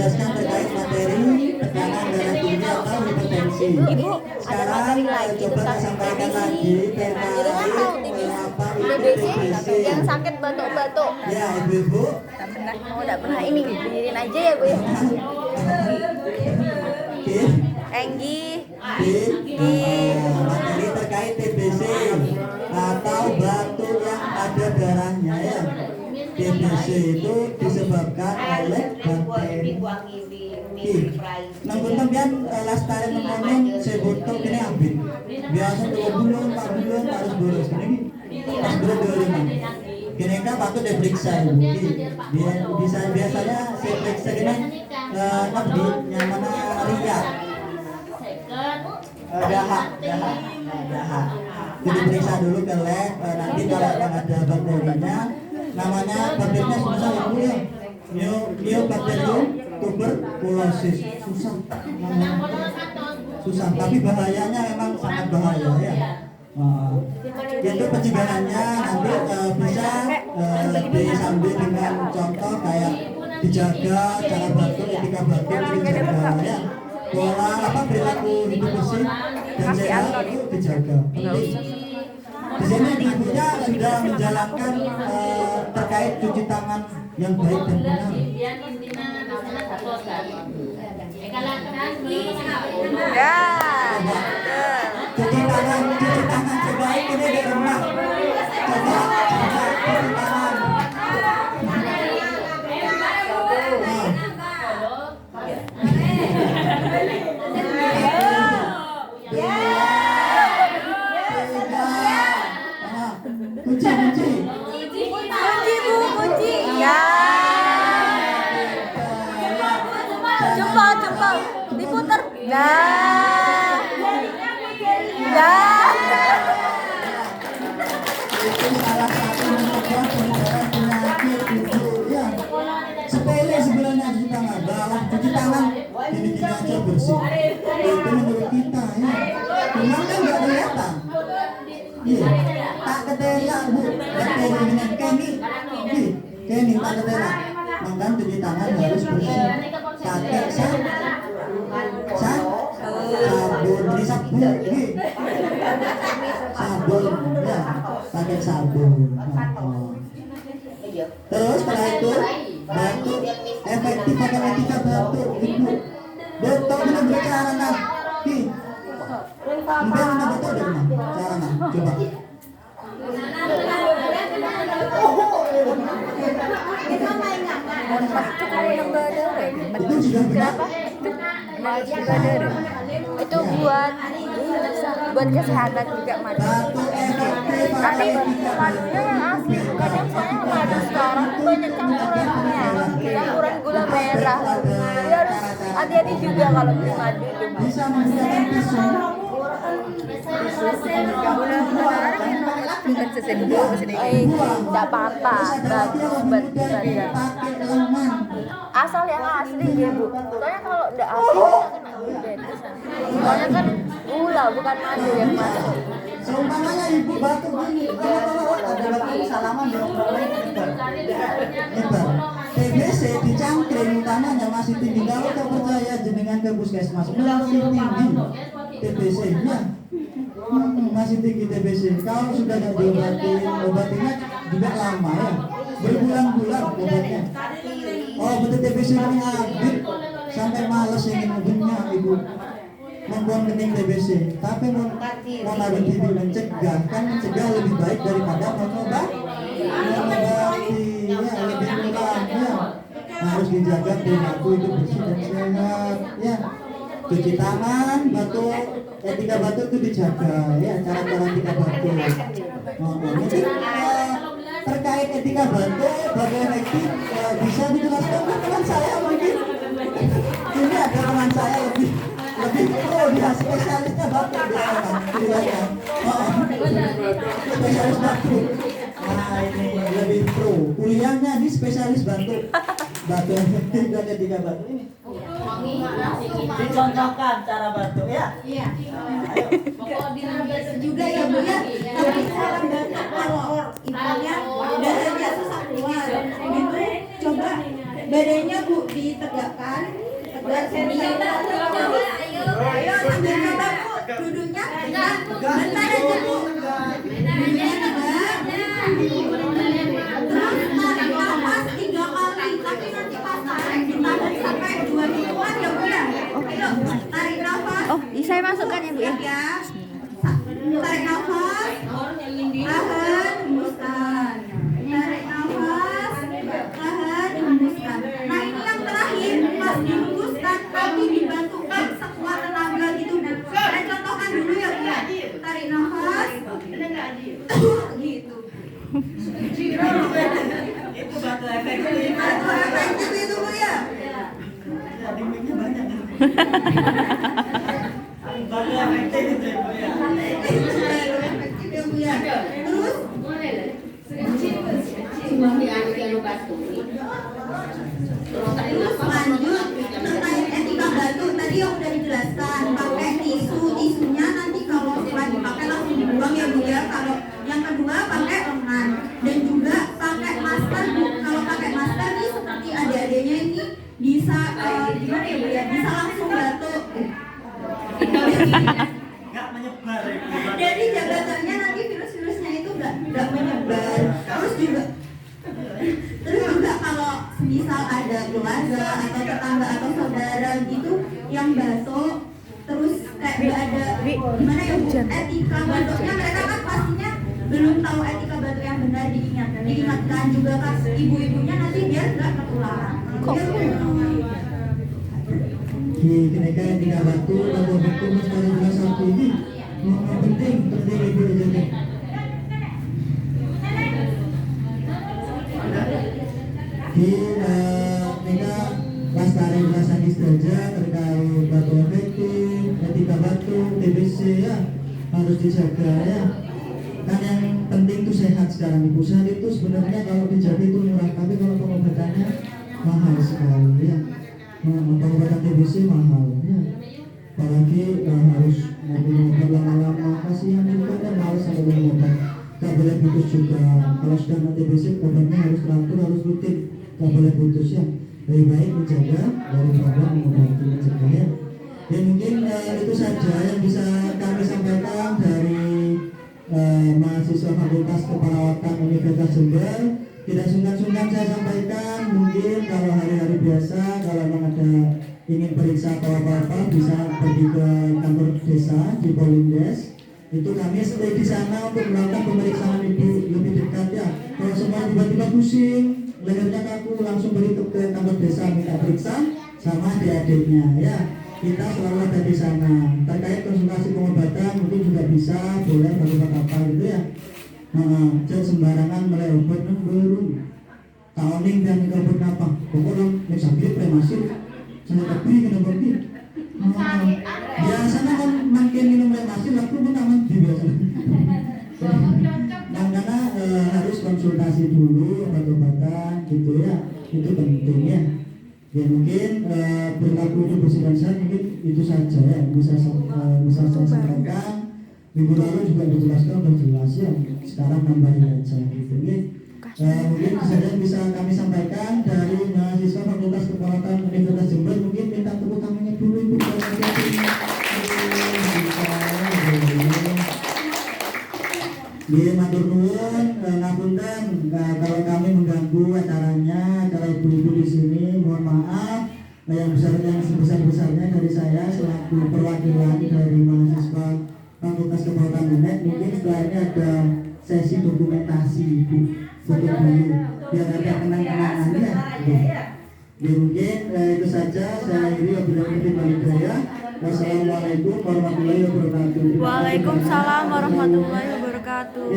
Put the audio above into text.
menjelaskan terkait materi tekanan darah tinggi atau hipertensi. Ibu, ada materi lagi Coba tentang saya sampaikan TBC. lagi Jadi kan tahu TBC yang sakit batuk-batuk. Ya, ibu-ibu. Tidak pernah ini, dengerin aja ya Bu ya. Enggi. Materi terkait TBC atau batuk yang ada darahnya ya. TBC itu disebabkan oleh bakteri. Nang kemudian lestari ngomongin sebutok ini abin. Biasa 2 bulan, 4 bulan harus bolos. Ini pas bulan 25. Kini kan patut diperiksa bisa biasanya saya periksa ini abdi yang mana lihat dahak diperiksa dulu ke lab, nanti kalau ada bakterinya namanya bakterinya susah ibu ya, Mycobacterium tuberculosis, susah tapi bahayanya memang sangat bahaya ya. Itu pencegahannya nanti bisa disambil dengan contoh kayak dijaga cara batuk, etika batuk dijaga ya, pola perilaku hidup bersih dan sehat itu dijaga. Di sini ibunya sudah menjalankan terkait cuci tangan yang baik dan benar. Ya. Cuci tangan sebaik ini di rumah. Coba cuci tangan. Kunci. Ya. Coba diputar. Nah. Ya. Itu salah satu mencegah penyebaran penyakit itu ya. Sepele sebenarnya cuci tangan, cuci tangan gini-gini aja bersih. Itu menurut kita ya. Memang kan nggak kelihatan. Iya. Tak ketela bu, bakteri dengan kemi tak ketela. Maka cuci tangan harus bersih. Pakai sabun, ini sabun, sabun ya, pakai sabun. Terus setelah itu batuk efektif pakai etika batuk ibu. Betul benar bercara nanti. Mungkin mana betul dari mana cara mana? Coba. Itu sudah berapa? Itu buat kesehatan juga madu. Tapi madunya yang asli, bukan yang soalnya madu sekarang banyak campurannya, campuran gula merah. Jadi harus hati-hati juga kalau beli madu itu. Bisa menggunakan pisau. Tidak apa-apa, bagus buat badan. Asal yang asli ya bu. Soalnya kalau tidak asli kita kena diabetes. Soalnya kan gula bukan madu yang masuk. Seumpamanya ibu batuk gini, kalau ada batuk salaman dorong-dorong nyebar. TBC dicangkring utamanya masih tinggi. Kalau tak percaya jenengan ke puskesmas masih tinggi TBC-nya. Masih tinggi TBC. Kalau sudah nggak diobatin, obatnya juga lama ya, berbulan-bulan obatnya. Oh betul TBC-nya habis sampai males ingin ngebunya ibu. Membuang kening TBC, tapi mau naruh diri mencegah, kan mencegah lebih baik daripada mengobati ya, lebih murah ya. Harus dijaga perilaku itu bersih dan sehat ya. Cuci tangan, batuk, etika batuk itu dijaga ya, cara-cara etika batuk. Mungkin terkait etika batuk bagaimana efektif bisa dijelaskan teman saya mungkin. Ini ada teman saya lebih dia spesialisnya batuk dia kan, spesialis batuk. Nah ini lebih pro, kuliahnya di spesialis batuk efektif dan etika batuk ini. Dicontohkan cara batuk ya. Iya. Juga ya bu ya. Tapi cara batuk kalau ibunya darahnya susah keluar, itu coba Badannya Bu ditegakkan. Tegak sini. Ayo sambil coba Bu duduknya tegak. Bentar aja Bu. Duduknya tegak. Terus tarik nafas 3 kali. Tapi nanti pas tarik ditahan sampai 2 mingguan ya Bu ya. Ayo tarik nafas. Oh, saya masukkan ya Bu ya. Ya. Tarik nafas. Tahan, hembuskan. Tarik nafas. Tahan, hembuskan. Nah ini yang terakhir, pas dihembuskan, kaki dibantukan sekuat tenaga gitu. Saya contohkan dulu ya Bu. Tarik nafas. Gitu. Itu satu efektif. Satu efektif itu Bu ya. Tekniknya banyak. Satu efektif itu ya, Bu ya. Efektif ya Bu ya. Terus lanjut terkait etika batu tadi yang udah dijelaskan, pakai tisunya nanti kalau setelah dipakai langsung dibuang ya Bu ya. Kalau yang kedua pakai lengan dan juga pakai masker Bu. Kalau pakai masker nih seperti adik-adiknya ini bisa gimana ya Bu ya, bisa langsung batuk. Nggak menyebar ya, Bu. Jadi jabatannya nanti virus-virusnya itu nggak menyebar. Terus juga kalau misal ada keluarga atau tetangga atau saudara gitu yang batuk, terus kayak nggak ada gimana ya Bu, etika batuknya, mereka kan pastinya belum tahu etika batuk yang benar, diingatkan juga kan ibu-ibunya nanti biar nggak ketularan. Di kenaikan etika batu atau betul sekali jelas satu ini penting ibu jadi. Di mereka lestari jelasan saja terkait batu efektif, etika batu, TBC ya harus dijaga ya. Kan yang penting itu sehat sekarang ibu. Sehat itu sebenarnya kalau dijaga itu murah, tapi kalau pengobatannya mahal sekali ya. Pengobatan TBC mahal ya. Apalagi harus minum obat lama-lama, kasihan juga kan males sama minum obat. Gak boleh putus juga. Kalau sudah nanti TBC obatnya harus teratur, harus rutin. Gak boleh putus ya. Lebih baik menjaga daripada mengobati, mencegah ya. Ya mungkin itu saja yang bisa kami sampaikan dari mahasiswa Fakultas Keperawatan Universitas Jember. Tidak sungkan-sungkan saya sampaikan, mungkin kalau hari-hari biasa kalau memang ada ingin periksa atau apa-apa bisa pergi ke kantor desa di Polindes. Itu kami stay di sana untuk melakukan pemeriksaan ibu lebih dekat ya. Kalau semua tiba-tiba pusing, lehernya kaku, langsung pergi ke kantor desa minta periksa sama adik-adiknya ya. Kita selalu ada di sana. Terkait konsultasi pengobatan mungkin juga bisa, boleh apa gitu ya. Jangan sembarangan mulai obat belum. Tahun ini dan obat apa? Pokoknya yang sakit premasin. Saya tapi kenapa gitu? Biasanya kan makin minum premasin, waktu pun aman di biasanya. Karena harus konsultasi dulu obat-obatan gitu ya. Itu penting ya. Ya mungkin berlaku itu bersih dan sehat mungkin itu saja ya bisa saya sampaikan. Minggu lalu juga dijelaskan sudah jelas ya. Sekarang nambahin aja gitu ya. Mungkin saja bisa kami sampaikan dari mahasiswa Fakultas Keperawatan Universitas Jember. Mungkin minta tepuk tangannya dulu ibu. Di matur nuwun, ngapunten kalau kami mengganggu acaranya, acara ibu-ibu di sini, mohon maaf. Yang sebesar-besarnya dari saya selaku perwakilan dari mahasiswa Fakultas Keperawatan UNED. Mungkin setelah ini ada sesi dokumentasi ibu, foto dulu, biar ada kenang-kenangannya. Ya mungkin itu saja. Saya akhiri wabillahi taufiq wal hidayah. Wassalamualaikum warahmatullahi wabarakatuh. Waalaikumsalam warahmatullahi wabarakatuh.